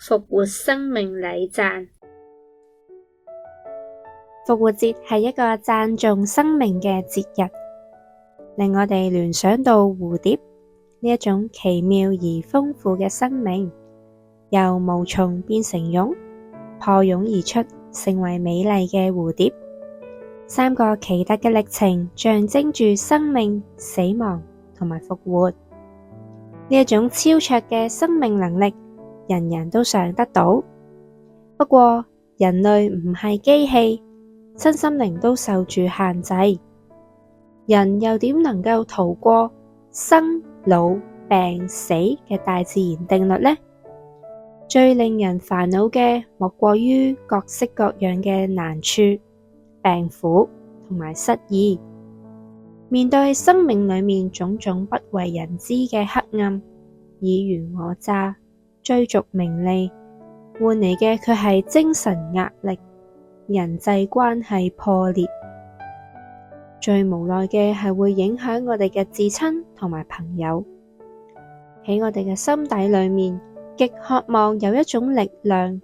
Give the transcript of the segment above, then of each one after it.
復活生命禮讚。復活節係一個讚頌生命嘅節日，令我哋聯想到蝴蝶呢一種奇妙而豐富嘅生命，由毛蟲變成蛹，破蛹而出，成為美麗嘅蝴蝶。三個奇特嘅歷程象徵住生命、死亡同埋復活。呢一種超卓嘅生命能力，人人都想得到。不過人類唔係機器，身心靈都受住限制。人又點能夠逃過生老病死嘅大自然定律呢？最令人煩惱嘅莫過於各式各樣嘅難處、病苦同埋失意。面對生命裏面種種不為人知嘅黑暗，爾虞我詐、追逐名利，換嚟嘅卻係精神壓力、人際關係破裂。最無奈嘅係會影響我哋嘅至親同埋朋友。喺我哋嘅心底裏面，極渴望有一種力量，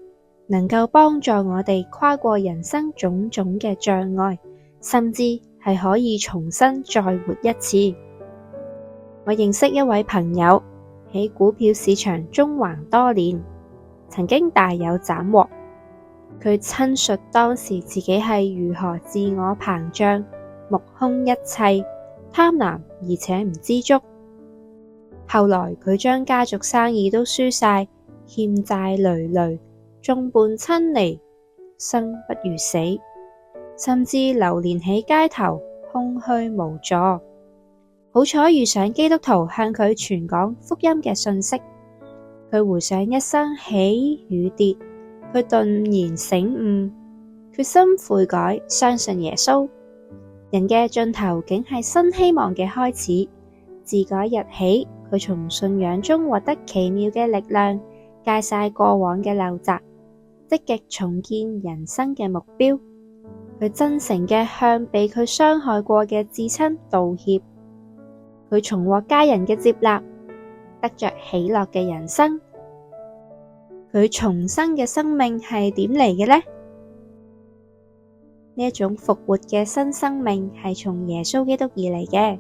能夠幫助我哋跨過人生種種嘅障礙，甚至係可以重新再活一次。我認識一位朋友，喺股票市場縱橫多年，曾經大有斬獲。佢親述當時自己係如何自我膨脹，目空一切，貪婪而且唔知足。後來佢將家族生意都輸晒，欠債累累，眾叛親離，生不如死，甚至流連喺街頭，空虛無助。好彩遇上基督徒向佢傳講福音嘅信息，佢回想一生起與跌，佢頓然醒悟，決心悔改，相信耶穌。人嘅盡頭竟係新希望嘅開始。自嗰日起，佢從信仰中獲得奇妙嘅力量，戒晒過往嘅陋習，積極重建人生嘅目標。佢真誠嘅向被佢傷害過嘅至親道歉。佢重獲家人嘅接納，得着喜樂嘅人生。佢重生嘅生命係點嚟嘅呢？呢一種復活嘅新生命係從耶穌基督而嚟嘅。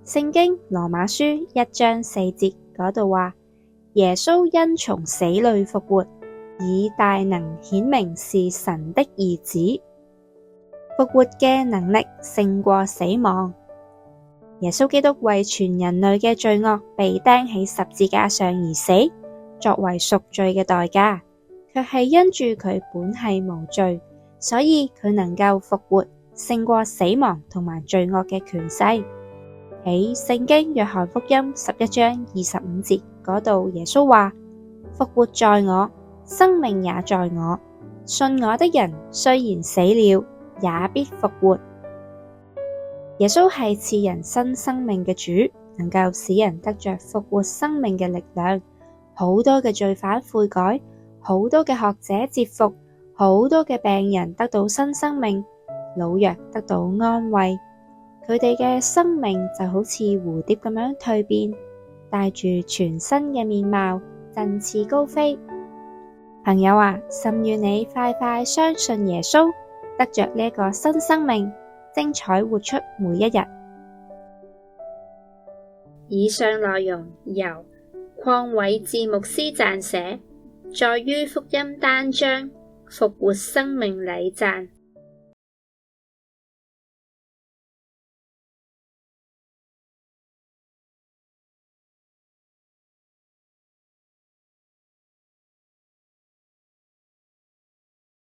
聖經羅馬書1章4節嗰度話，耶穌因從死裏復活，以大能顯明是神的兒子。復活嘅能力勝過死亡。耶穌基督為全人類嘅罪惡被釘喺十字架上而死，作為贖罪嘅代價，卻係因住佢本係無罪，所以佢能夠復活，勝過死亡同埋罪惡嘅權勢。喺聖經約翰福音11章25節嗰度，耶穌話：復活在我，生命也在我，信我的人雖然死了，也必復活。耶穌係賜人新生命嘅主，能夠使人得着復活生命嘅力量。好多嘅罪犯悔改，好多嘅學者折服，好多嘅病人得到新生命，老弱得到安慰。佢哋嘅生命就好似蝴蝶咁樣蛻變，帶住全新嘅面貌，振翅高飛。朋友啊，甚願你快快相信耶穌，得着呢一個新生命，精彩活出每一日。以上內容由鄺偉志牧師撰寫，載於福音單張復活生命禮讚。